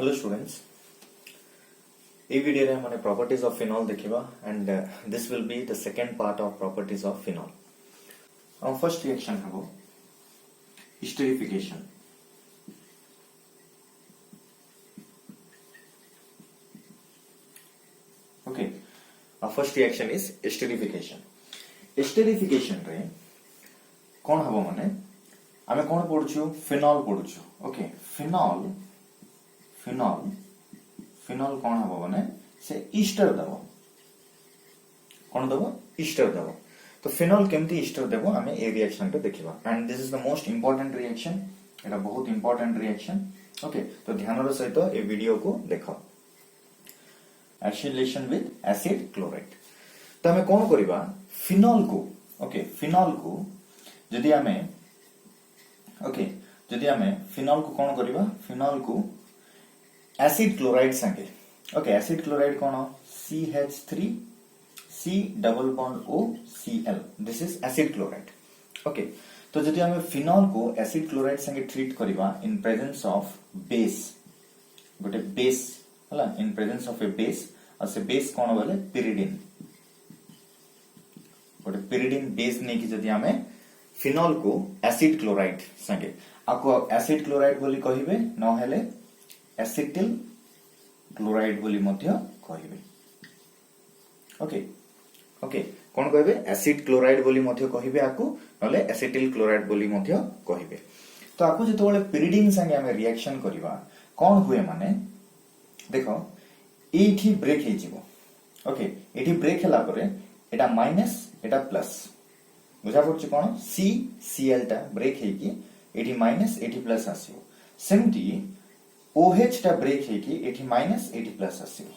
Hello students ये video रे हमने प्रॉपर्टीज ऑफ फिनॉल देखिबा and this will be the second part of properties of phenol. our first reaction हबो esterification। Okay our first reaction is esterification। esterification रे कोन हबो माने आमे कोन पढुछु phenol पढुछु। Okay phenol phenol कौन हम माने से ईस्टर दबो कौन दबो ईस्टर दबो। तो फिनॉल केमती ईस्टर देबो हमें ए रिएक्शन पे देखिबा and this is the most important reaction. एटा बहुत इंपोर्टेंट रिएक्शन। ओके तो ध्यान रो सहित ए वीडियो को देखो। Acylation with acid chloride. तो हमें कौन करिबा फिनॉल को ओके फिनॉल को जदी हमें फिनॉल को कौन करिबा फिनॉल को एसिड क्लोराइड संगे। ओके एसिड क्लोराइड कौन CH3 C double bond O Cl this is acid chloride. Okay तो जदि हमें फिनॉल को एसिड क्लोराइड संगे ट्रीट करिबा इन प्रेजेंस ऑफ बेस गोटे बेस हला इन प्रेजेंस ऑफ ए बेस और से बेस कौन बोले पिरिडिन गोटे पिरिडिन बेस ने कि जदि हमें फिनॉल को एसिड क्लोराइड संगे आको एसिड क्लोराइड बोली कहिबे न हेले एसिटिल क्लोराइड बोली मध्य कहिबे। ओके ओके कोन कहिबे एसिड क्लोराइड बोली मध्य कहिबे आकु नले एसिटिल क्लोराइड बोली मध्य कहिबे। तो आकु जेतोले पिरिडिन संगे हमें रिएक्शन करिवा कोन हुए माने देखो एठी ब्रेक हे जिवो। ओके एठी ब्रेक हला परे एटा माइनस एटा प्लस बुझा पड़छ कोन Cl टा ब्रेक हे कि एठी माइनस एठी प्लस आसीबो। सेमती OH टा ब्रेक है कि एठी माइनस एठी प्लस आसीबो।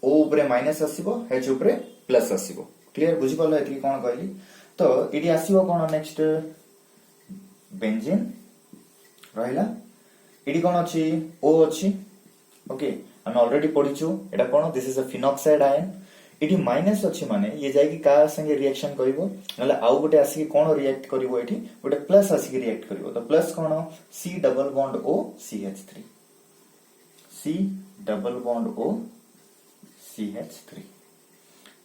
O ऊपरे माइनस आसीबो H ऊपरे प्लस आसीबो। क्लियर बुझी पल्ला एठी कोन कहली। तो एठी आसीबो कोन नेक्स्ट बेंजीन रहिला एठी कोन अछि O अछि। ओके हम ऑलरेडी पढिछु एटा कोन this is a phenoxide ion. एठी माइनस अछि माने ये जाय कि का संगे रिएक्शन करिवो नले आउ गोटे आसी कोन रिएक्ट करिवो एठी गोटे प्लस आसी रिएक्ट करिवो। तो प्लस कोन C double bond O CH3 C double bond O CH3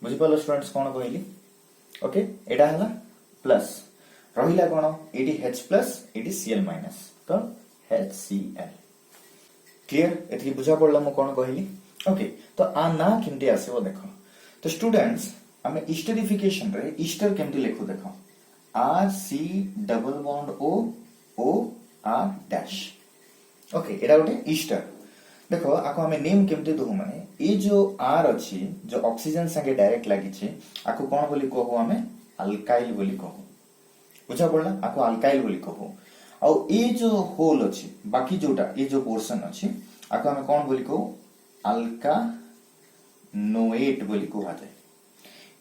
बुझी पालो स्टूडेंट्स कोन कहली। ओके एटा हला प्लस रहिला कोन एडी H प्लस एडी Cl माइनस तो HCl। क्लियर एथि बुझा पड़ला म कोन कहली। ओके तो आ ना केमती आसीबो देखो। तो स्टूडेंट्स हमें ईस्टरिफिकेशन रे ईस्टर केमती लिखो देखो R C double bond O O R dash. Okay एटा गोटे ईस्टर देखो आको हमें नेम केमते दो माने ए जो R अछि जो ऑक्सीजन संगे डायरेक्ट लागि छै आको कोन बोली कहू हमें अल्काइल बोली कहू। बुझा पड़ला आको अल्काइल बोली कहू। आ ए जो होल अछि बाकी जोटा ए जो पोर्शन अछि आको हमें कोन बोली कहू अल्का नोएट बोली कहू जाय।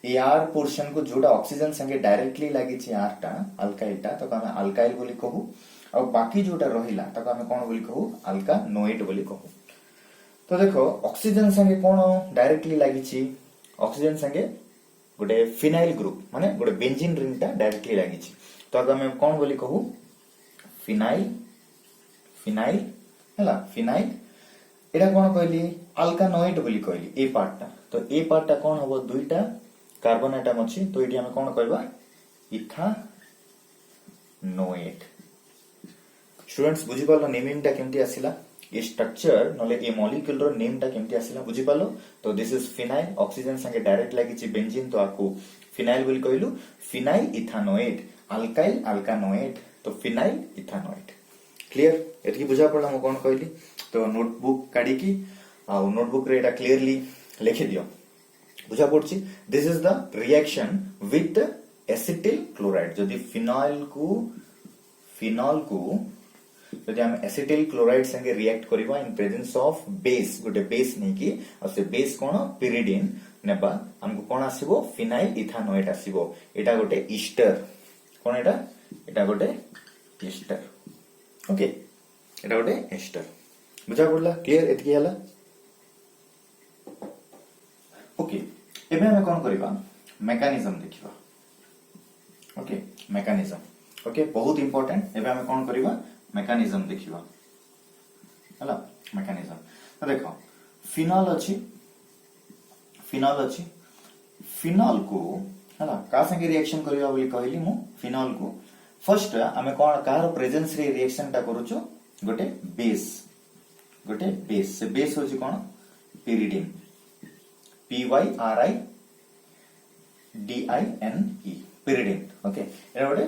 ए R पोर्शन को जोटा ऑक्सीजन संगे डायरेक्टली लागि छै R टा अल्काइल टा तो हमें अल्काइल बोली कहू और बाकी जोटा रहिला तको हमें कोन बोली कहू अल्का नोएट बोली कहू। तो देखो ऑक्सीजन संगे कोन डायरेक्टली लागि छी ऑक्सीजन संगे गोटे फिनाइल ग्रुप माने गोटे बेंजीन रिंग टा डायरेक्टली लागि छी तो हमें कोन बोली कहू फिनाइल हला फिनाइल एटा कोन कहली अल्कानोएट बोली कहली ए पार्ट टा। तो ए पार्ट टा कोन हबो दुईटा कार्बन एटम अछि तो एटी हमें कोन कहबा इथानोएट। स्टूडेंट्स बुझी पालो नेमिंग टा केमती आसिला ये स्ट्रक्चर नले ए मॉलिक्यूल रो नेम टा केमती आसिला बुझी पालो। तो दिस इज फिनाइल ऑक्सीजन संगे डायरेक्ट लागि छि बेंजीन तो आको फिनाइल बोली कहलु फिनाइल इथानोएट अल्काइल अल्कानोएट तो फिनाइल इथानोएट। क्लियर एतकी बुझा पड़ला म कोन कहली। तो नोटबुक काडी की आ नोटबुक रे एटा क्लियरली लिखि दियो बुझा पड़छि। This is the reaction with acetyl chloride. जदि फिनॉल को जदि हम एसिटिल क्लोराइड संगे रिएक्ट करबा इन प्रेजेंस ऑफ बेस गोटे बेस नै कि और से बेस कोन पिरिडिन नेबा हमको कोन आसीबो फिनाइल इथानोएट आसीबो। एटा गोटे ईस्टर कोन एटा गोटे ईस्टर। ओके एटा गोटे ईस्टर बुझा पड़ला। क्लियर एतकी हला। ओके एबे हम कोन करबा मेकानिज्म देखिबा। ओके मेकानिज्म ओके बहुत इंपोर्टेंट। एबे हम कोन करबा मेकानिज्म देखिबा हला। मेकानिज्म तो देखो फिनॉल अच्छी फिनॉल को हला का संगे रिएक्शन करिया बोली कहली मु फिनॉल को फर्स्ट आमे कोन कार प्रेजेंस रे रिएक्शन टा करूछु गोटे बेस से बेस होची कोन pyridine PYRIDINE pyridine okay era गोटे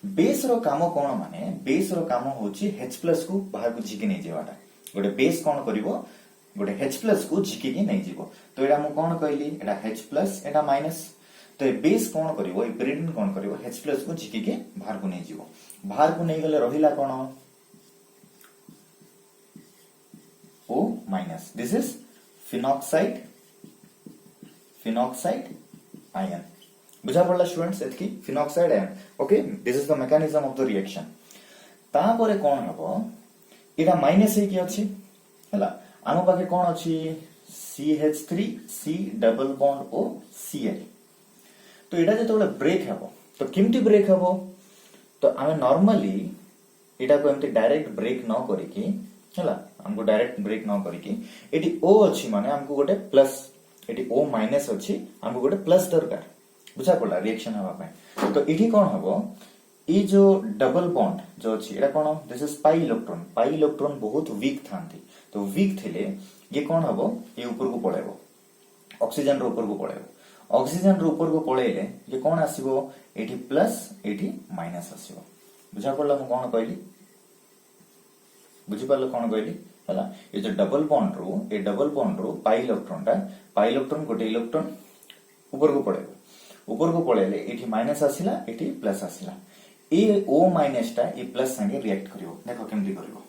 बेस रो काम कोन माने बेस रो काम होची H+ को बाहर को झिकी नै जेवाटा गोटे बेस कोन करिवो गोटे H+ को झिकी के नै जीवो तो एटा मु कोन कहली एटा H+ एटा माइनस तो ए बेस कोन करिवो ए pyridine कोन करिवो H+ को झिकी के बाहर को नै जीवो बाहर को नै गले रहिला कोन O minus. This is phenoxide ion. बुझा पड़ला students एतकी phenoxide ion. Okay, this is the mechanism of the reaction. तापरे कोन हबो एटा माइनस हे कि अछि हला आनो पाके कोन अछि CH3 C double bond O Cl तो एटा जेतोले ब्रेक हबो तो किमती ब्रेक हबो तो आमे नॉर्मली एटा को एमती डायरेक्ट ब्रेक न करी कि हला हमको डायरेक्ट ब्रेक न करिकी एटी O अछि माने हमको गोटे प्लस एटी O माइनस अछि हमको गोटे प्लस दरकार बुझा पड़ला रिएक्शन हवा पे तो एटी कोन हबो ई जो डबल बॉन्ड जो अछि एटा कोन दिस इज पाई इलेक्ट्रॉन बहुत वीक थांती तो वीक थिले ये कोन हबो ये ऊपर को पळेबो ऑक्सीजन रो ऊपर को पळेबो ऑक्सीजन रो ऊपर को पळेले ये कोन आसीबो एटी प्लस एटी माइनस आसीबो बुझा पड़ला मु कोन कहली बुझी पालो कोन कहली हला ये जो डबल बॉन्ड रो पाई इलेक्ट्रॉन गोटे इलेक्ट्रॉन ऊपर को पळेले एठी माइनस आसिला एठी प्लस आसिला ए O माइनस टा ए प्लस संगे रिएक्ट करिवो देखो केमति करिवो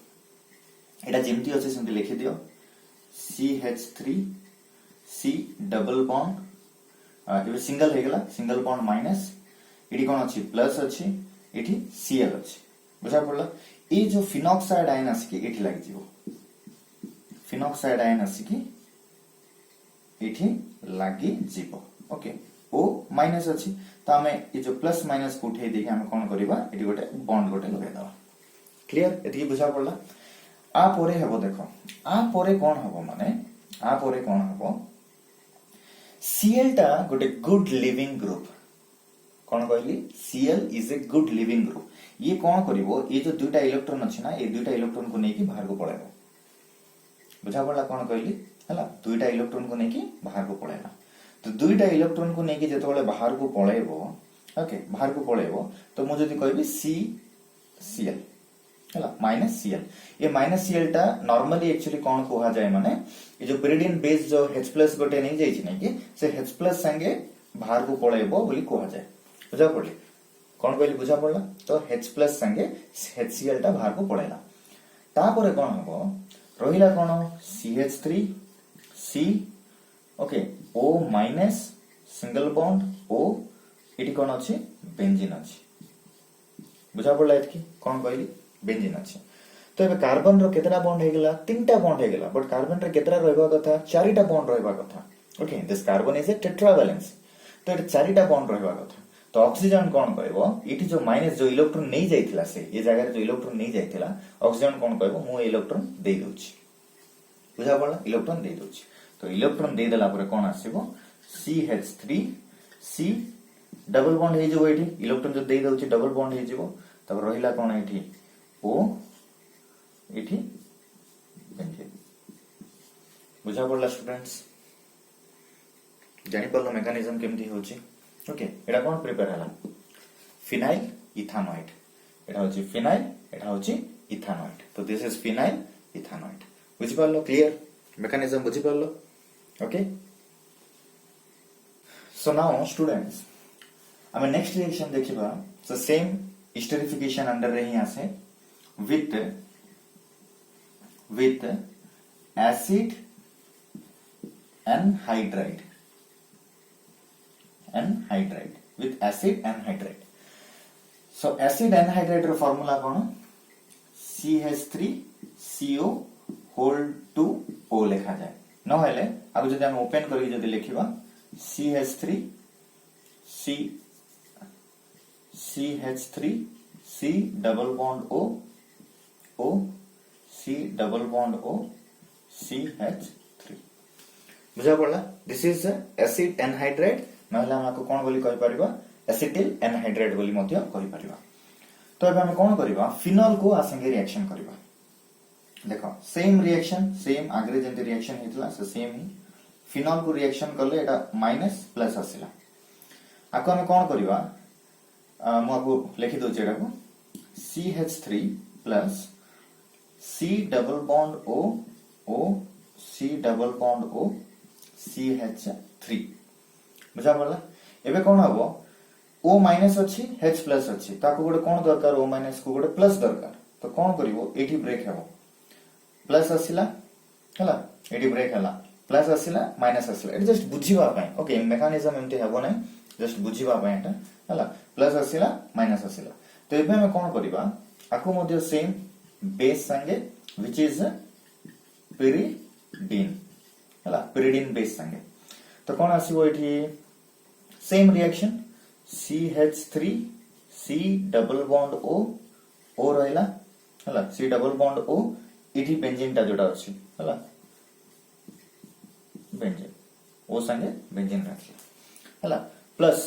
एटा जेमति अछि सेमति लिखि दियो CH3 C डबल बॉन्ड ये सिंगल हे गेला सिंगल बॉन्ड माइनस एठी कोन अछि प्लस अछि एठी Cl अछि बुझा पड़ला ए जो फिनॉक्साइड आयन आसिकी एठी लागि जीवो फिनॉक्साइड आयन आसिकी एठी लागि जीवो ओके O माइनस अछि त हमें ए जो प्लस माइनस को उठै देके हम कोन करबा एठी गोटे बॉन्ड गोटे लगे दवा क्लियर एठी बुझा पड़ला आ परे हेबो देखो आ परे कोन हबो माने आ परे कोन हबो Cl टा गोटे गुड लिविंग ग्रुप कोन कहली Cl is a good leaving group ये कौन करिवो ये जो दुईटा इलेक्ट्रॉन अछि ना ये दुईटा इलेक्ट्रॉन को नेकी बाहर को पळेबो बुझा पड़ला कोन कहली हला दुईटा इलेक्ट्रॉन को नेकी बाहर को पळेला तो दुईटा इलेक्ट्रॉन को नेकी जेतोले बाहर को पळेबो ओके बाहर को पळेबो तो मु जदी कहबी Cl हला -Cl ये -Cl टा नॉर्मली एक्चुअली कौन कोहा जाय माने ये जो pyridine बेस जो H+ गोटे नै जाय छि नै कि से H+ संगे बाहर को पळेबो बोली कोहा जाय बुझा पड़ली कौन कहली बुझा पड़ला तो H+ संगे HCl टा बाहर को पळेला तापरे कोन हबो रहिला कोन CH3 C okay O minus single bond O एटी कोन अछि बेंजीन अछि बुझा पड़ला एतकी कोन कहली बेंजीन अछि तो एबे कार्बन रो केतरा बॉन्ड हे गेला तीनटा बॉन्ड हे गेला बट कार्बन रे केतरा रहबा कथा चारिटा बॉन्ड रहबा कथा okay this carbon is a tetravalence तो एटा चारिटा बॉन्ड रहबा कथा तो ऑक्सीजन कोन कहबो इटी जो माइनस जो इलेक्ट्रॉन नै जाइथिला से ये जगह रे जो इलेक्ट्रॉन नै जाइथिला ऑक्सीजन कोन कहबो मु इलेक्ट्रॉन दे दोछि बुझा पड़ला इलेक्ट्रॉन दे दोछि तो इलेक्ट्रॉन दे देला परे कोन आसीबो CH3 C डबल बॉन्ड हे जो एठी इलेक्ट्रॉन जो दे दोछि डबल बॉन्ड हे जेबो तब रहिला कोन एठी O एठी बेंजीन बुझा पड़ला स्टूडेंट्स जानि पड़लो मेकानिज्म केमथि होछि ओके एटा कोन प्रिपेयर हला फिनाइल इथानोएट एटा होछि फिनाइल एटा होछि इथानोएट तो दिस इज फिनाइल इथानोएट बुझि पारलो क्लियर मेकानिज्म बुझि पारलो ओके सो नाउ स्टूडेंट्स हमें नेक्स्ट रिएक्शन देखिबा सो सेम esterification अंडर रे ही आसे with acid anhydride with acid anhydride so acid anhydride row formula cone CH3CO whole 2 O लिखा जाए न हेले आगु जदि हम ओपन करी जदि लिखिबा CH3 C double bond O C double bond O CH3 बुझा पड़ला दिस इज एसिड एनहाइड्रेट नहले हमको कोन बोली कहि परबा एसिटिल एनहाइड्रेट बोली मध्य कहि परबा तो अब हम कोन करबा फिनोल को आसंगे रिएक्शन करबा देखो सेम रिएक्शन सेम आगरे जेंते रिएक्शन हेतला से सेम ही फिनोल को रिएक्शन करले एटा माइनस प्लस आसिला आको हम कोन करबा मु आपको लिखि दो जेडा को CH3 plus C double bond O O C double bond O CH3 बुझा पड़ला एबे कोन हबो O माइनस अछि H प्लस अछि ताको गोटे कोन दरकार O माइनस को गोटे प्लस दरकार तो कोन करिवो एठी ब्रेक हेबो प्लस आसिला हला एठी ब्रेक हला प्लस आसिला माइनस आसिला एटी जस्ट बुझिबा पय ओके मेकानिज्म एमते हेबो नै जस्ट बुझिबा पय एटा हला प्लस आसिला माइनस आसिला तो एबे हम कोन करिबा आको मध्य सेम बेस संगे व्हिच इज pyridine हला pyridine बेस संगे तो कोन आसीबो एठी same reaction CH3 C double bond O O रहला हला C डबल बॉन्ड O इठी बेंजीन ता जोटा अछि हला बेंजीन O संगे बेंजीन राखि हला प्लस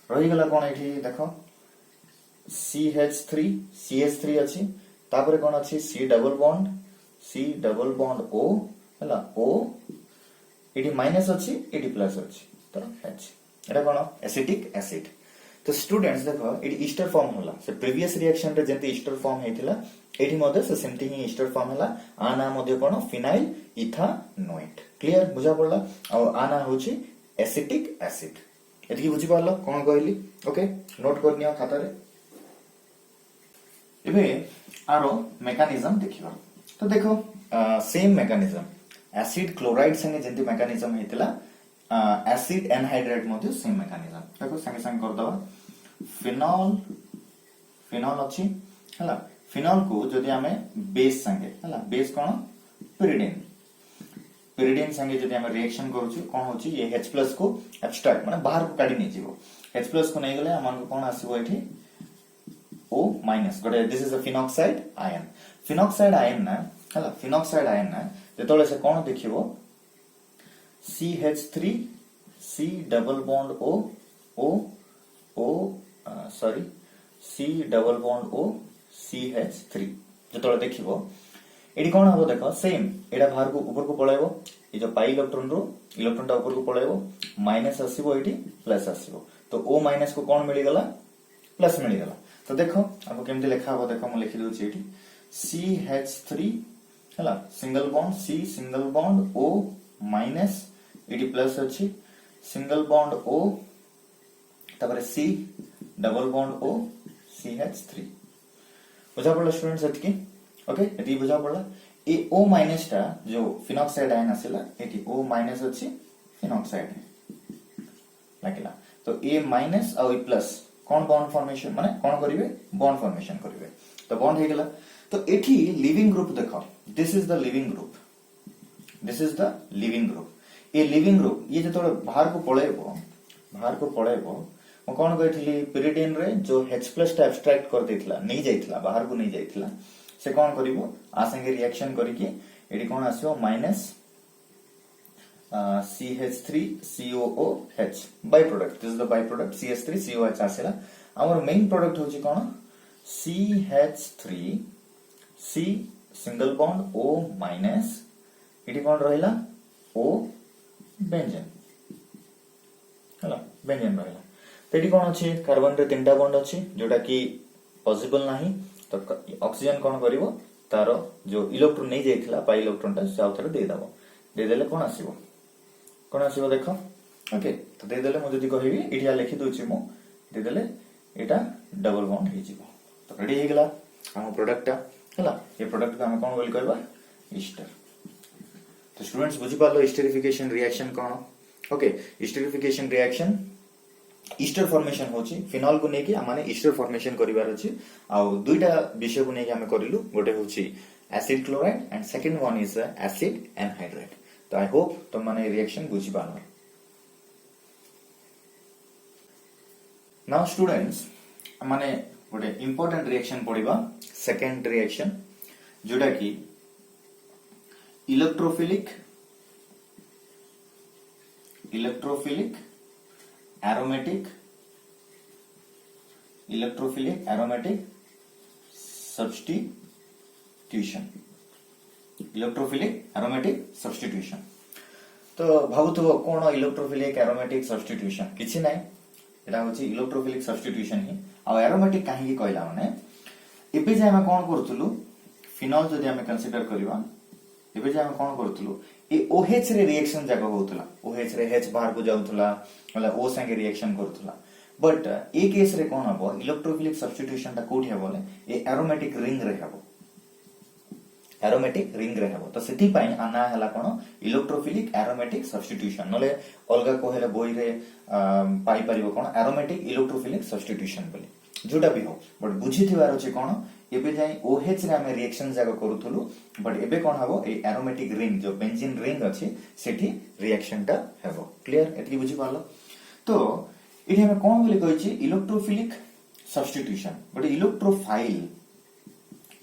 रहि गला कोन एठी देखो CH3 अछि तापर कोन अछि C डबल बॉन्ड O हला O इठी माइनस अछि इठी प्लस अछि तो H एटा कोन एसिटिक एसिड तो स्टूडेंट्स देखो इठी ईस्टर फॉर्म होला से प्रीवियस रिएक्शन रे जेंते ईस्टर फॉर्म हेतिला एठी मध्ये से सेमती ही ईस्टर फॉर्म होला आना मध्ये कोन फिनाइल इथानोएट क्लियर बुझा पड़ला और आना होची एसिटिक एसिड एठी बुझी पारलो कोन कहली ओके नोट करनियो खाता रे एबे आरो मेकानिज्म देखिबा तो देखो सेम मेकानिज्म एसिड क्लोराइड संगे जेंती मेकानिज्म हेतिला एसिड एनहाइड्रेट मध्ये सेम मेकानिज्म देखो संगे संगे कर दबा फिनोल अछि हला फिनोल को जदि हमें बेस संगे हला बेस कोन pyridine संगे जदि हमें रिएक्शन करूछु कोन होची ये H+ को एब्स्ट्रैक्ट माने बाहर को काढी नै जीवो H+ को नै गले हमन को कोन आसीबो एठी O- गोटे this is a phenoxide ion ना हला फिनॉक्साइड आयन ना जेतोले से कोन देखिबो CH3 C double bond O O O sorry C double bond O CH3 जेतोले देखिबो एडी कोन हबो देखो सेम एडा बाहर को ऊपर को पळाइबो ए जो पाई इलेक्ट्रॉन रो इलेक्ट्रॉन ता ऊपर को पळाइबो माइनस आसीबो एडी प्लस आसीबो तो O माइनस को कोन मिली गला प्लस मिली गला तो देखो आपको केमते लिखा हो देखो मैं लिखि दोछि एठी CH3 हला single bond C single bond O minus एडी प्लस अछि सिंगल बॉन्ड O तापर C double bond O CH3 बुझा पड़ला स्टूडेंट्स एतकी ओके एती बुझा पड़ला ए O माइनस ता जो फिनॉक्साइड आयन आसिला एटी O माइनस अछि फिनॉक्साइड लागिला तो A माइनस और A प्लस कोन बॉन्ड फॉर्मेशन माने कोन करिवे बॉन्ड फॉर्मेशन करिवे तो बॉन्ड हे गेला तो एठी लिविंग ग्रुप देखो this is the leaving group a leaving group ये जतो बाहर को पळेबो म कोन कहथिली pyridine रे जो H+ टा एब्स्ट्रैक्ट कर देथिला नै जाइथिला बाहर को नै जाइथिला से कोन करिवो आ संगे रिएक्शन करिकि एडी कोन आसीओ minus CH3 COOH by product this is the by product CH3 COOH आसेला आवर मेन प्रोडक्ट होची कोन CH3 C single bond O minus इटी कोन रहिला O बेंजीन हला बेंजीन रहिला तेडी कोन अछि कार्बन रे तीनटा बॉन्ड अछि जोटा कि पॉसिबल नाही तो ऑक्सीजन कोन करिवो तारो जो इलेक्ट्रॉन नै जाइथिला पाई इलेक्ट्रॉन ता से आउथरे दे दबो दे देले कोन आसीबो देखो ओके तो दे देले मु जदी कहिबी इडिया लिखि दोछि मु दे देले एटा डबल बॉन्ड हे जिवो तो रेडी हे गेला हम प्रोडक्ट हला ये प्रोडक्ट का हम कोन बोल करबा ईस्टर तो स्टूडेंट्स बुझी पालो ईस्टरिफिकेशन रिएक्शन कोन ओके ईस्टरिफिकेशन रिएक्शन ईस्टर फॉर्मेशन होची फिनॉल को नेकी माने ईस्टर फॉर्मेशन करिवार अछि आ दुईटा विषय को नेकी हमें करिलु गोटे होची acid chloride and second one is acid anhydride तो आई होप तुम माने रिएक्शन बुझी पालो नाउ स्टूडेंट्स माने गोटे इंपोर्टेंट रिएक्शन पड़िबा सेकंड रिएक्शन जोटा कि इलेक्ट्रोफिलिक एरोमेटिक सब्स्टिट्यूशन तो भावुथबो कोन इलेक्ट्रोफिलिक एरोमेटिक सब्स्टिट्यूशन किछि नै एटा होछि इलेक्ट्रोफिलिक सब्स्टिट्यूशन ही आ एरोमेटिक काहे की कहला माने एबे जे हम कोन करथुलु फिनॉल जदि हम कंसीडर करबा एबे जे हम कोन करथुलु ए OH रे रिएक्शन जाको होतला OH रे H बाहर को जाउतला मतलब O संगे रिएक्शन करथुला बट ए केस रे कोन हबो इलेक्ट्रोफिलिक सब्स्टिट्यूशन ता कोठी हबोले ए एरोमेटिक रिंग रे हबो तो सेति पई आना हला कोन इलेक्ट्रोफिलिक एरोमेटिक सब्स्टिट्यूशन नले अलगा कोहेले बोई रे पाई परिबो कोन एरोमेटिक इलेक्ट्रोफिलिक सब्स्टिट्यूशन बोली जोटा भी हो बट बुझी थिवार अछि कोन एबे जाई OH रे हम रिएक्शन जाको करूथुलु बट एबे कोन हबो ए एरोमेटिक रिंग जो बेंजीन रिंग अछि सेठी रिएक्शन ता हेबो क्लियर एतकी बुझी पालो तो इथे हम कोन बोली कहै छी electrophilic substitution but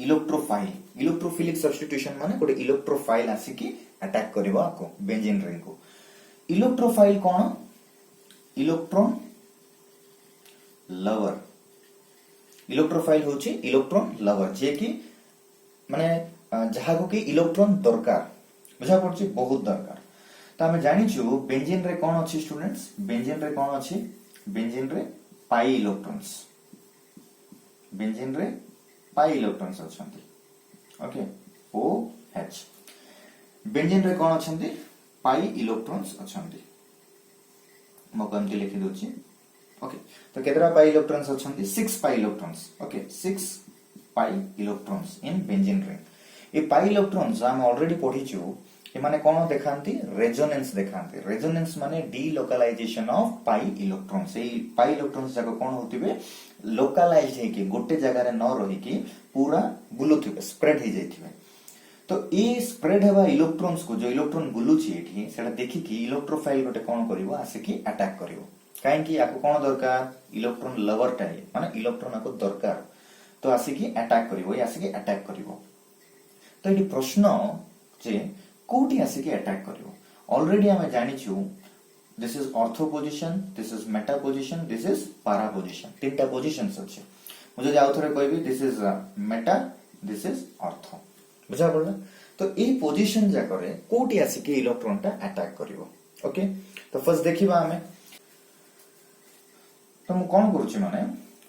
electrophilic substitution माने गोटे इलेक्ट्रोफाइल आसी की अटैक करबो आको बेंजीन रिंग को इलेक्ट्रोफाइल कोन इलेक्ट्रॉन लवर इलेक्ट्रोफाइल होची इलेक्ट्रॉन लवर जे की माने जहा को की इलेक्ट्रॉन दरकार बुझा पड़ची बहुत दरकार तो हम जानि छु बेंजीन रे कोन अछि स्टूडेंट्स बेंजीन रे कोन अछि बेंजीन रे पाई इलेक्ट्रॉन्स अछंती ओके OH बेंजीन रे कोन अछंती पाई इलेक्ट्रॉन्स अछंती म कमती लिखि दोची ओके तो केतरा पाई इलेक्ट्रॉन्स अछंती 6 pi electrons okay 6 pi electrons in benzene ring ए पाई इलेक्ट्रॉन्स हम ऑलरेडी पढी छु ए माने कोन देखांती रेजोनेंस माने डीलोकलाइजेशन ऑफ पाई इलेक्ट्रॉन्स ए पाई इलेक्ट्रॉन्स जाको कोन होतिबे लोकलाइज है कि गोटे जगह रे न रही कि पूरा बुलुथिबे स्प्रेड हे जाइथिबे तो ए स्प्रेड हेबा इलेक्ट्रॉन्स को जो इलेक्ट्रॉन बुलुछि एठी सेटा देखि कि इलेक्ट्रोफाइल गोटे कोन करिवो आसे कि अटैक करिवो काहे कि याको कोन दरकार इलेक्ट्रॉन लवर टाइप माने इलेक्ट्रॉन को दरकार तो आसे कि अटैक करिवो या आसे कि अटैक करिवो तो एठी प्रश्न जे कोठी आसे कि अटैक करिवो ऑलरेडी हम जानि छु this is ortho position this is meta position this is para position तीनटा पोजीशंस अछि मुझे जाउ थरे कहबी this is meta this is ortho बुझा पड़ला तो ए पोजीशन जा करे कोठी आसी के इलेक्ट्रॉन ता अटैक करिवो ओके तो फर्स्ट देखिबा हमें तो मु कोन करूची माने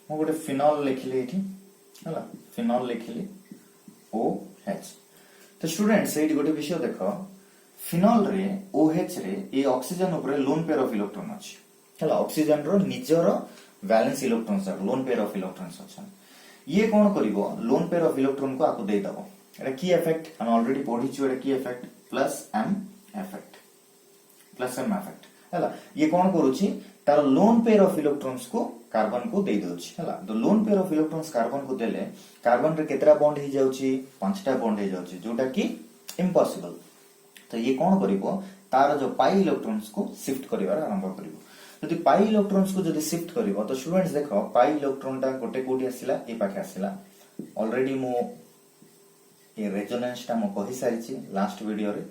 मु गोटे फिनॉल लिखिले एठी हला फिनॉल लिखिले OH तो स्टूडेंट्स एठी गोटे विषय देखो फिनॉल रे OH रे ए ऑक्सीजन ऊपर लोन पेयर ऑफ इलेक्ट्रॉन अछि हला ऑक्सीजन रो निजर valence electrons lone pair of electrons अछन ये कोन करिवो लोन पेयर ऑफ इलेक्ट्रॉन को आको दे दबो एटा की इफेक्ट हम ऑलरेडी पढी छु एटा की इफेक्ट प्लस m इफेक्ट हला ये कोन करूची तार लोन पेयर ऑफ इलेक्ट्रॉन्स को कार्बन को दे दोछि हला तो loan pair of electrons carbon को देले कार्बन रे केतरा बॉन्ड हे जाउची 5टा बॉन्ड हे जाउची जोटा की इम्पॉसिबल तो ये कौन करिवो तार जो पाई इलेक्ट्रॉन्स को शिफ्ट करिवार आरंभ करिवो यदि पाई इलेक्ट्रॉन्स को यदि शिफ्ट करिवो तो स्टूडेंट्स देखो पाई इलेक्ट्रॉन ता गोटे कोठी आसिला ए पाखे आसिला ऑलरेडी मो ए रेजोनेंस ता मो कहि सारिछि लास्ट वीडियो रे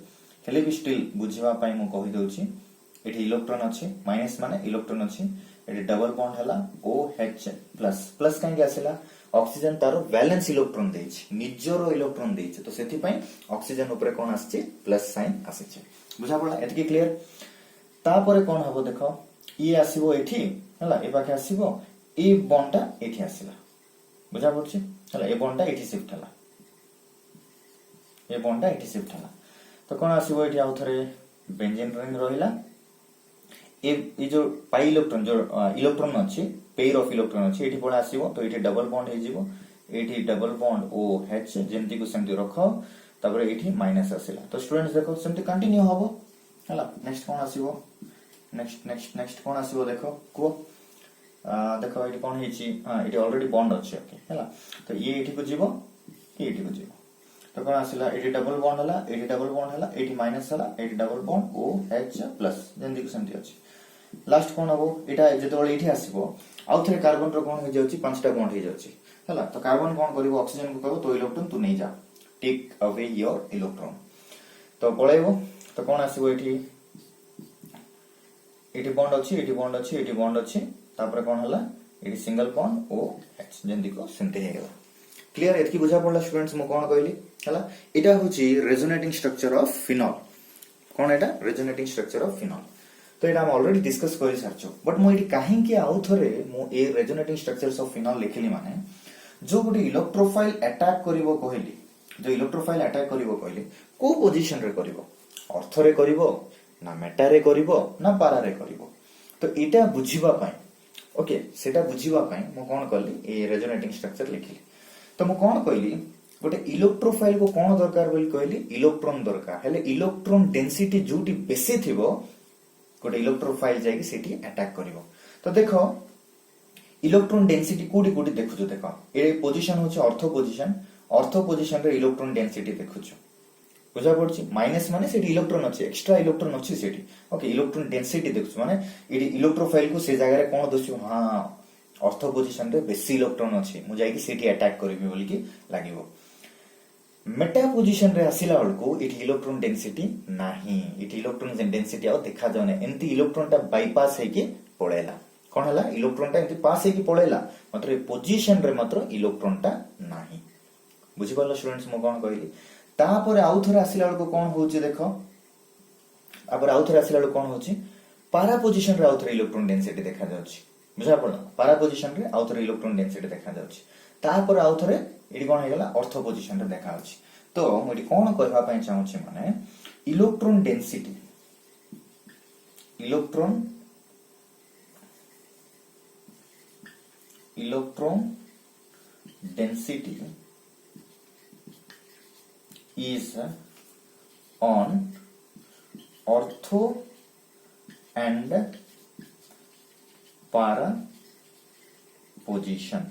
हेले भी स्टिल बुझिबा पई मो कहि दोछि एठी इलेक्ट्रॉन अछि माइनस माने इलेक्ट्रॉन अछि एठी डबल बॉन्ड हला OH प्लस काहे आसिला ऑक्सीजन तारो वैलेंस इलेक्ट्रॉन देछि निजरो इलेक्ट्रॉन देछि तो सेति पई ऑक्सीजन ऊपर कोन आछि प्लस साइन आछि बुझा पड़ला एतकी क्लियर तापरे कोन हबो देखो ई आसीबो एठी हला ए पाखे आसीबो ए बॉन्डटा एठी आसीला बुझा पड़छि हला ए बॉन्डटा एठी शिफ्ट हला ए बॉन्डटा एठी शिफ्ट हला तो कोन आसीबो एठी आउथरे बेंजीन रिंग रहिला ए जो पाई इलेक्ट्रॉन जो इलेक्ट्रॉन अछि पेयर ऑफ इलेक्ट्रॉन अछि एठी पळा आसीबो तो एठी डबल बॉन्ड हे जिवो एठी डबल बॉन्ड OH जेंति को सेंति रखो तबरे एठी माइनस आसीला तो स्टूडेंट्स देखो सेंति कंटिन्यू हबो हला नेक्स्ट कोन आसीबो नेक्स्ट कोन आसीबो देखो को देखो एठी कोन हेछि एठी ऑलरेडी बॉन्ड अछि ओके हला तो ये एठी को जिवो एठी को जिवो तो कोन आसीला एठी डबल बॉन्ड हला एठी डबल बॉन्ड हला एठी माइनस हला एठी डबल बॉन्ड OH प्लस जेंति को सेंति अछि लास्ट कोन हबो एटा जेतोले एठी आसीबो आउ थरे कार्बन रो कोन हे जाउची 5टा बॉन्ड हे जाउची हला तो कार्बन कोन करिवो ऑक्सीजन को कहबो तो इलेक्ट्रॉन तू नै जा टेक अवे योर इलेक्ट्रॉन तो पळेबो तो कोन आसीबो एठी बॉन्ड अछि एठी बॉन्ड अछि एठी बॉन्ड अछि तापर कोन हला एठी सिंगल बॉन्ड ओ एच जेंदी को सेंते हे गेला क्लियर एतकी बुझा पड़ला स्टूडेंट्स मो कोन कहली हला एटा होची resonating structure of phenol cone Etah resonating structure of phenol तो एटा हम ऑलरेडी डिस्कस करि सारचो बट मो एठी काहे कि आउ थरे मो ए रेजोनेटिंग स्ट्रक्चर्स ऑफ फिनॉल लिखली माने जो गोटे इलेक्ट्रोफाइल अटैक करिवो कहली जो इलेक्ट्रोफाइल अटैक करिवो कहली को पोजीशन रे करिवो अर्थ रे करिवो ना मेटा रे करिवो ना पारा रे करिवो तो एटा बुझिबा पई ओके सेटा बुझिबा पई मो कोन करली ए रेजोनेटिंग स्ट्रक्चर लिखली तो मो कोन कहली गोटे इलेक्ट्रोफाइल को कोन दरकार बोली कहली इलेक्ट्रॉन दरकार हेले इलेक्ट्रॉन डेंसिटी जोटी बेसी थिबो गोटे इलेक्ट्रोफाइल जाई सेठी अटैक करिवो तो देखो इलेक्ट्रॉन डेंसिटी कोडी कोडी देखुछु देखो ए पोजीशन होचे ऑर्थो पोजीशन रे इलेक्ट्रॉन डेंसिटी देखुछु बुझा पड़छि माइनस माने सेठी इलेक्ट्रॉन अछि एक्स्ट्रा इलेक्ट्रॉन अछि सेठी ओके इलेक्ट्रॉन डेंसिटी देखुछु माने एडी इलेक्ट्रोफाइल को से जगह रे कोन दछु हां ऑर्थो पोजीशन रे बेसी इलेक्ट्रॉन अछि मु जाई कि सेठी अटैक करबी बोली कि लागिवो मेटा पोजीशन रे आसिला बळको एठी इलेक्ट्रॉन डेंसिटी नाही एठी इलेक्ट्रॉन डेंसिटी आ देखा जाने एंती इलेक्ट्रॉन ता बाईपास है कि पळेला कोन हला इलेक्ट्रॉन ता एंती पास है कि पळेला मात्र ए पोजीशन रे मात्र इलेक्ट्रॉन ता नाही बुझि पालो स्टूडेंट्स मो कोन कहली तापर आउ थरे आसिला बळको कोन होउची देखो तापर आउ थरे आसिला बळको कोन होउची पारा पोजीशन रे आउ थरे इलेक्ट्रॉन डेंसिटी देखा जाउची बुझा पड़ला पारा पोजीशन रे आउ थरे इलेक्ट्रॉन डेंसिटी देखा जाउची तापर आउ थरे एडी कोन हेगला ऑर्थो पोजीशन रे देखा जाउची तो एडी कोन कहबा पई चाहूची माने electron density is on ortho and para position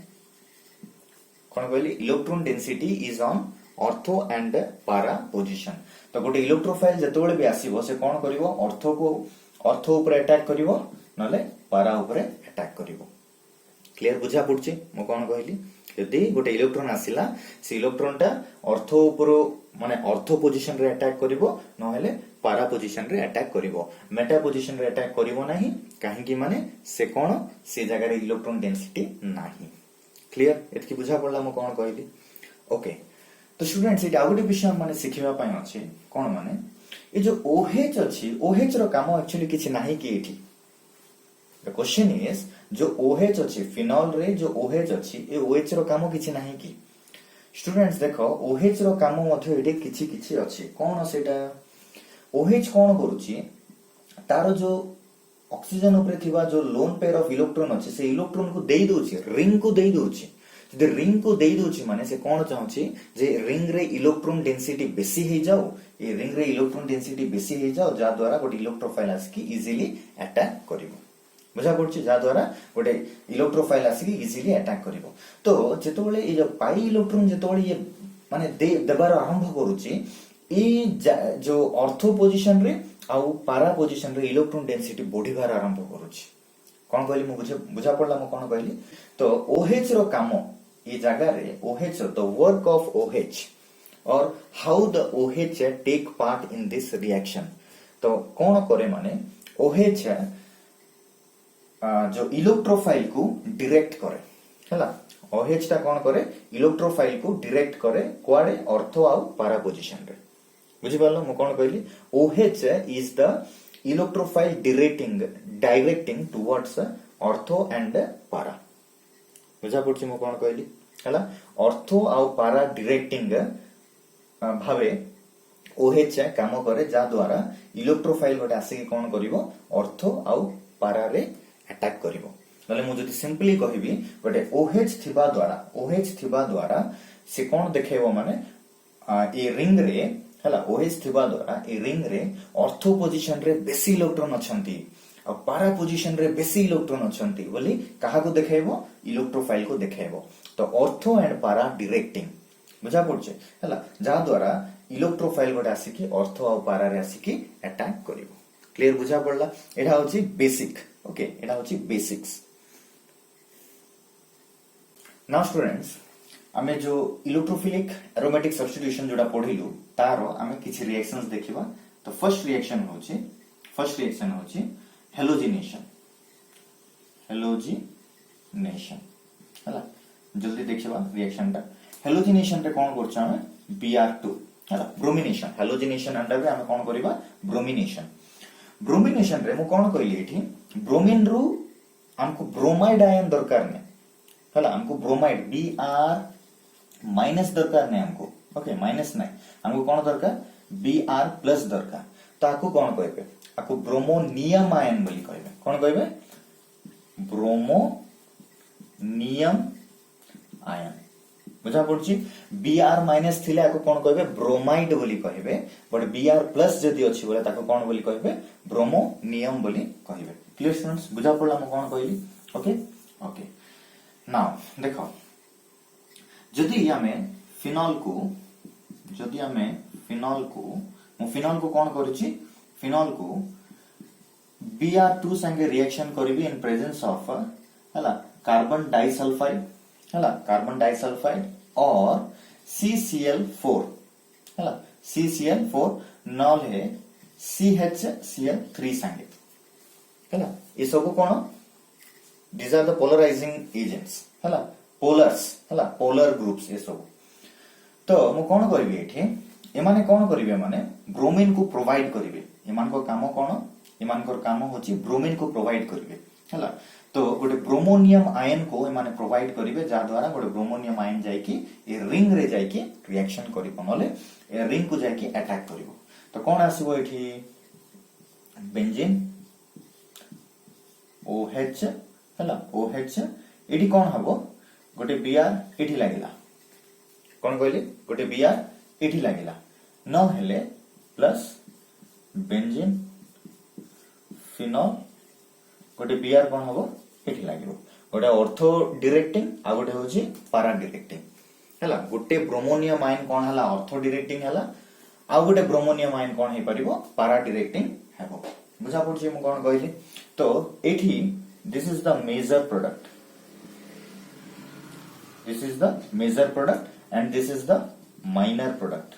कोन कहली electron density is on ortho and पारा पोजीशन तो गोटे इलेक्ट्रोफाइल जतबेले भी आसीबो से कोन करिवो ऑर्थो ऊपर अटैक करिवो नले पारा ऊपर अटैक करिवो क्लियर बुझा पड़छि मो कोन कहली यदि गोटे इलेक्ट्रॉन आसिला से इलेक्ट्रॉन टा ऑर्थो ऊपर माने ऑर्थो पोजीशन रे अटैक करिवो नहेले पारा पोजीशन रे अटैक करिवो मेटा पोजीशन रे अटैक करिवो नाही काहे कि माने से कोन से जगह रे इलेक्ट्रॉन डेंसिटी नाही क्लियर एतकी बुझा पड़ला मो कोन कहली ओके तो स्टूडेंट्स एटा आगोटे विषय माने सिखिबा पई अछि कोन माने ए जो OH अछि OH रो काम एक्चुअली किछ नाही कि एठी द क्वेश्चन इज जो OH अछि फिनॉल रे जो OH अछि ए OH रो काम किछ नाही कि स्टूडेंट्स देखो OH रो काम मध्ये एटे किछि किछि अछि कोन सेटा OH कोन करूची तारो जो ऑक्सीजन ऊपर थिबा जो लोन पेयर ऑफ इलेक्ट्रॉन अछि से इलेक्ट्रॉन को देई दोछि रिंग को देई दोछि जे रिंग को देई दोछि माने से कोन चाहूची जे रिंग रे इलेक्ट्रॉन डेंसिटी बेसी हे जाऊ ए रिंग रे इलेक्ट्रॉन डेंसिटी बेसी हे जाऊ जा द्वारा गोटे इलेक्ट्रोफाइल आसी इजीली अटैक करिवो बुझा पड़छि जा द्वारा गोटे इलेक्ट्रोफाइल आसी इजीली अटैक करिवो तो जेतोले ए जो पाई इलेक्ट्रॉन जेतोले ये माने देबार आरंभ करूची ए जो ऑर्थो पोजीशन रे आउ पारा पोजीशन रे इलेक्ट्रॉन डेंसिटी बढ़िबार आरंभ करूची कोन कहली मु बुझा पड़ला मु कोन कहली तो OH रो काम ए जगह रे OH the work of OH और how the OH take part in this reaction तो कोन करे माने OH जो इलेक्ट्रोफाइल को डायरेक्ट करे हला OH ता कोन करे इलेक्ट्रोफाइल को डायरेक्ट करे क्वाडे ऑर्थो आउ पारा पोजीशन रे बुझि पालो मु कोन कहली OH is the electrophile directing towards ortho and पारा बुझा पड़छि मु कोन कहली हला ऑर्थो आउ पारा डायरेक्टिंग भावे OH काम करे जा द्वारा इलेक्ट्रोफाइल गोटे आसी कोन करिवो ऑर्थो आउ पारा रे अटैक करिवो नले मु जति सिंपली कहिबी गोटे OH थिबा द्वारा से कोन देखेबो माने ए रिंग रे हला OH थिबा द्वारा ए रिंग रे ऑर्थो पोजीशन रे बेसी इलेक्ट्रॉन अछंती आ पारा पोजीशन रे बेसी इलेक्ट्रॉन अछंती बोली काहा को देखेबो इलेक्ट्रोफाइल को देखेबो तो ऑर्थो एंड पारा डायरेक्टिंग बुझा पड़छे हला जा द्वारा इलेक्ट्रोफाइल गोटे आसी कि ऑर्थो आ पारा रे आसी कि अटैक करिवो क्लियर बुझा पड़ला एटा होची बेसिक ओके एटा होची बेसिक्स नाउ स्टूडेंट्स आमे जो इलेक्ट्रोफिलिक एरोमेटिक सब्स्टिट्यूशन जोड़ा पढ़िलु तारो आमे किछि रिएक्शंस देखिबा। तो फर्स्ट रिएक्शन होची हेलोजिनेशन हला जल्दी देखिबा रिएक्शन ता। हेलोजिनेशन रे कोन करछ आमे Br2 हला ब्रोमिनेशन। हेलोजिनेशन अंडर रे आमे कोन करिबा ब्रोमिनेशन रे मु कोन कहली एठी ब्रोमीन रु हमको ब्रोमाइड आयन दरकार नै हला हमको ब्रोमाइड Br माइनस दरकार नै हमको ओके माइनस नै हमको कोन दरकार Br प्लस दरकार। तो आकु कोन कहबे आकु ब्रोमोनियम आयन बोली कहबे। कोन कहबे ब्रोमोनियम आयन बुझा पड़छि। Br माइनस थिले आकु कोन कहबे ब्रोमाइड बोली कहबे बट Br प्लस जदी अछि बोले ताकु कोन बोली कहबे ब्रोमोनियम बोली कहबे। क्लियर स्टूडेंट्स बुझा पड़ला म कोन कहली ओके ओके। नाउ देखो जदी हमें फिनॉल को कोन करूची फिनॉल को Br2 संगे रिएक्शन करबी इन प्रेजेंस ऑफ हला कार्बन डाइसल्फाइड और CCl4 हला CCl4 नॉल है CHCl3 संगे हला ये सब कोन these are the polarizing agents हला पोलर ग्रुप्स ये सब। तो मु कोन करबी एठी एमाने कोन करिवे माने ब्रोमीन को प्रोवाइड करिवे। एमान को काम कोन एमान को काम होची ब्रोमीन को प्रोवाइड करिवे हला। तो गोटे ब्रोमोनियम आयन को एमाने प्रोवाइड करिवे जा द्वारा गोटे ब्रोमोनियम आयन जाय कि ए रिंग रे जाय कि रिएक्शन करिवो नले ए रिंग को जाय कि अटैक करिवो। तो कोन आसीबो एठी बेंजीन OH हला OH एठी कोन हबो गोटे Br एठी लागिला कोन कहली गोटे Br एठी लागिला न हेले प्लस बेंजीन फिनॉल गोटे Br कोन हबो एठी लागिबो। गोटे ऑर्थो डायरेक्टिंग आ गोटे होची पारा डायरेक्टिंग हला। गोटे ब्रोमोनियम आयन कोन हला ऑर्थो डायरेक्टिंग हला आ गोटे ब्रोमोनियम आयन कोन हे परिबो पारा डायरेक्टिंग हेबो। बुझा पड़छि म कोन कहली। तो एठी this is the major product and this is the minor product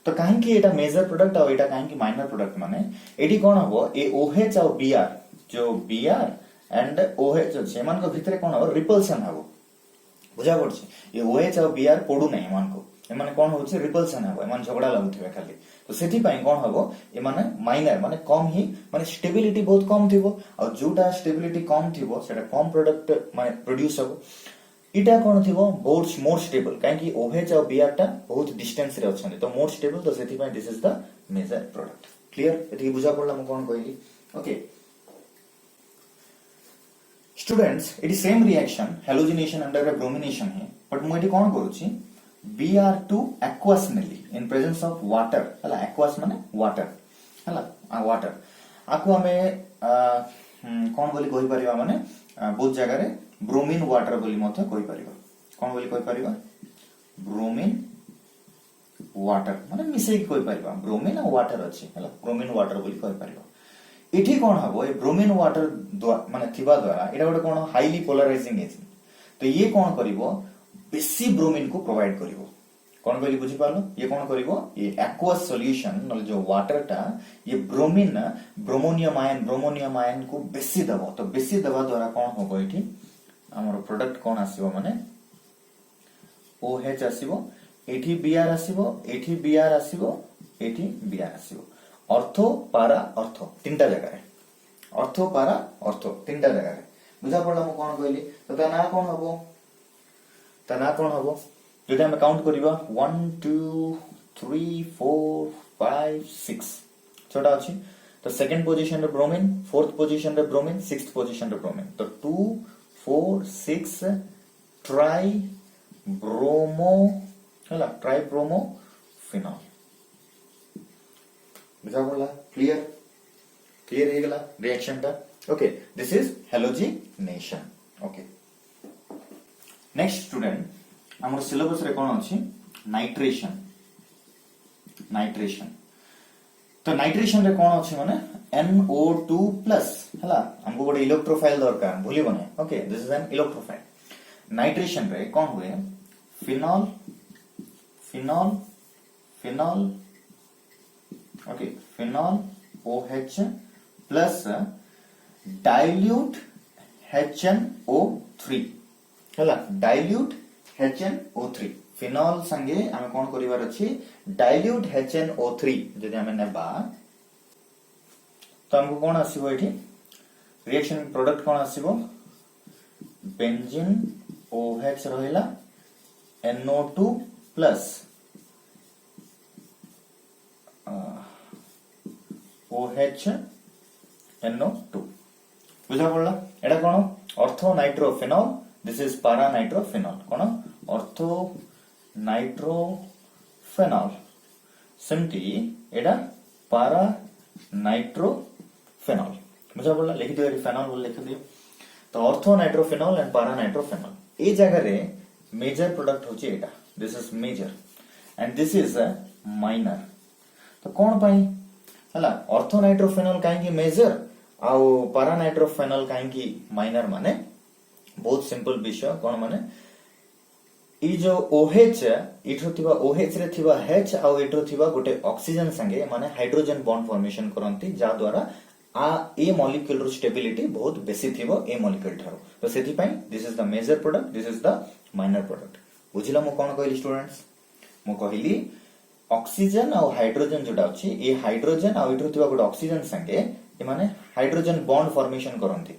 तो काहे कि एटा मेजर प्रोडक्ट और एटा काहे कि माइनर प्रोडक्ट माने एठी कोन हबो ए OH और Br जो Br एंड OH सेमान को भितरे कोन हबो रिपल्सन हबो। बुझा पड़छि ए OH और Br पडु नै मान को एमाने कोन होछि रिपल्सन हबो एमान झगड़ा लागुथिबे खाली। तो सेठी पई कोन हबो एमाने माइनर माने कम ही माने स्टेबिलिटी बहुत कम थिबो और जोटा स्टेबिलिटी कम थिबो सेटा कम प्रोडक्ट माने प्रोड्यूस हबो। इटा कोन थिबो बहुत मोर स्टेबल काहे कि OH और Br टा बहुत डिस्टेंस रे अछन तो मोर स्टेबल। तो सेठी पई this is the major product. Clear एठी बुझा पड़ला म कोन कहली okay students. It same reaction halogenation under bromination है बट मु एठी कोन करूची Br2 aqueous Nelly in presence of water हला aqueous माने water हला water आकु हमें कोन बोली कहि परिबा माने बहुत जगह रे ब्रोमीन वाटर बोली मते कहि परिबा। कोन बोली कहि परिबा ब्रोमीन वाटर माने मिसै कहि परिबा ब्रोमीन आ वाटर अछि हला ब्रोमीन वाटर बोली कहि परिबा। एठी कोन हबो ए ब्रोमीन वाटर माने थिबा द्वारा एटा गोटे कोन हाईली पोलराइजिंग एजेंट। तो ये कोन करिवो बेसी ब्रोमीन को प्रोवाइड करिवो। कोन कहली बुझी पालो ये कोन करिवो ये एक्वस सॉल्यूशन नल जो वाटर टा ये ब्रोमोनियम आयन को बेसी दबो। तो बेसी दबा द्वारा कोन होबो एठी हमर प्रोडक्ट कोन आसीबो माने OH आसीबो एठी Br आसीबो एठी Br आसीबो एठी Br आसीबो। ऑर्थो पारा ऑर्थो तीनटा जगह रे ऑर्थो पारा ऑर्थो तीनटा जगह रे बुझा पड़ला म कोन कहली। तो ता ना कोन हबो जदि हम काउंट करिबा 1 2 3 4 5 6 छोटा अछि। तो सेकंड पोजीशन रे ब्रोमीन फोर्थ पोजीशन रे ब्रोमीन सिक्स्थ पोजीशन रे ब्रोमीन। तो 2 4 6 ट्राई ब्रोमो हला ट्राई ब्रोमो फिनॉल बुझा पड़ला। क्लियर हे गेला रिएक्शन टा okay. This is halogenation okay. Next student हमर सिलेबस रे कोन अछि नाइट्रेशन। तो नाइट्रेशन रे कोन अछि माने NO2 प्लस हला हमको गोटे इलेक्ट्रोफाइल दरकार भूली बने okay this is an electrophile nitration रे कौन हुए phenol phenol phenol okay phenol OH plus dilute HNO3 हला डाइल्यूट HNO3 फिनॉल संगे हम कौन करिवार अछि डाइल्यूट HNO3 जदि हम नेबा तो हमको कौन आसीबो एठी रिएक्शन प्रोडक्ट कौन आसीबो बेंजीन OH रहिला NO2 प्लस OH NO2 बुझा पड़ला एटा कोन ऑर्थो नाइट्रोफिनॉल दिस इज पारा नाइट्रोफिनॉल कोन ऑर्थो नाइट्रोफिनॉल सेमती एटा पारा नाइट्रोफिनॉल बुझा पड़ला लिखि दियो फिनॉल बोल लिखि दियो तो ortho nitrophenol and para nitrophenol ए जगह रे मेजर प्रोडक्ट होची एटा this is major and this is a minor तो कोन पई हला ऑर्थो नाइट्रोफिनॉल काहे की मेजर आउ पारा नाइट्रोफिनॉल काहे की माइनर माने बहुत सिंपल विषय कोन माने ई जो OH इठो थिबा OH रे थिबा H आउ इठो थिबा गोटे ऑक्सीजन संगे माने हाइड्रोजन बॉन्ड फॉर्मेशन करंती जा द्वारा आ ए मॉलिक्यूल रो स्टेबिलिटी बहुत बेसी थिबो ए मॉलिक्यूल थारो तो सेति पई this is the major product this is the minor product बुझिला मो कोन कहली स्टूडेंट्स मो कहली ऑक्सीजन आउ हाइड्रोजन जोटा अछि ए हाइड्रोजन आउ इठो थिबा गोटे ऑक्सीजन संगे ए माने हाइड्रोजन बॉन्ड फॉर्मेशन करंती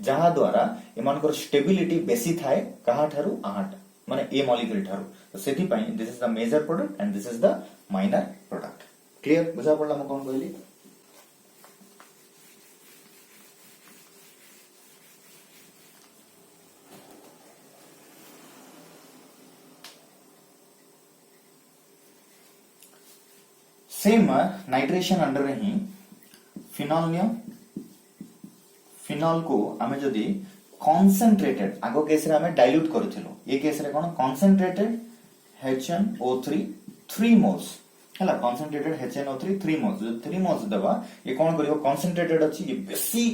जहा द्वारा एमानकर स्टेबिलिटी बेसी थाए कहा थारू आहट माने ए मॉलिक्यूल थारू तो सेति पई this is the major product and this is the minor product clear बुझा पड़ला म कोन कहली सेम नाइट्रेशन अंडर ही फिनॉल नियम फिनॉल को आमे जदी कॉन्सेंट्रेटेड आगो केस रे हमें डाइल्यूट करथिलो ये केस रे कोन कॉन्सेंट्रेटेड HNO3 3 मोल्स हला कॉन्सेंट्रेटेड HNO3 3 मोल्स जो 3 मोल्स दबा ये कोन करियो कॉन्सेंट्रेटेड अछि ये बेसी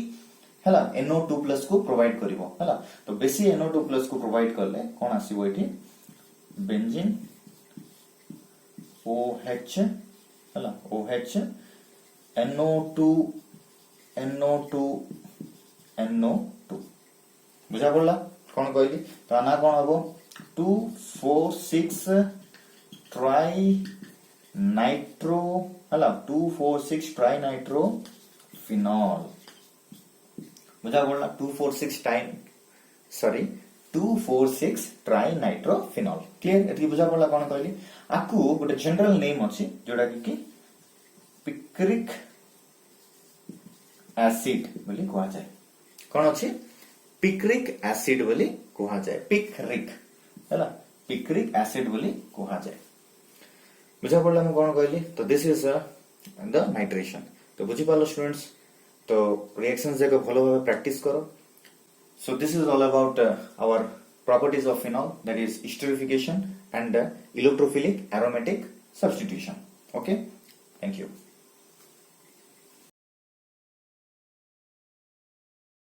हला NO2+ को प्रोवाइड करिवो हला तो बेसी NO2+ को प्रोवाइड करले कोन आसीबो एठी बेंजीन OH हला OH NO2 बुझा पड़ला कौन कहली तो ना कौन हबो 2,4,6 ट्राई नाइट्रो हला 2,4,6 ट्राई नाइट्रो फिनॉल बुझा पड़ला 2,4,6 ट्राई नाइट्रो फिनॉल क्लियर एति बुझा पड़ला कौन कहली आकु गोटे जनरल नेम अछि जोडा कि पिक्रिक एसिड बोली कहा जाए कौन अछि पिक्रिक एसिड बोली कहा जाए पिक्रिक हैला पिक्रिक एसिड बोली कहा जाए बुझा पड़ला मैं कौन कहली तो दिस इज द नाइट्रेशन तो बुझी पालो स्टूडेंट्स तो रिएक्शंस जगह भलो भाबे प्रैक्टिस करो so this is all about our properties of phenol that is esterification and electrophilic aromatic substitution okay thank you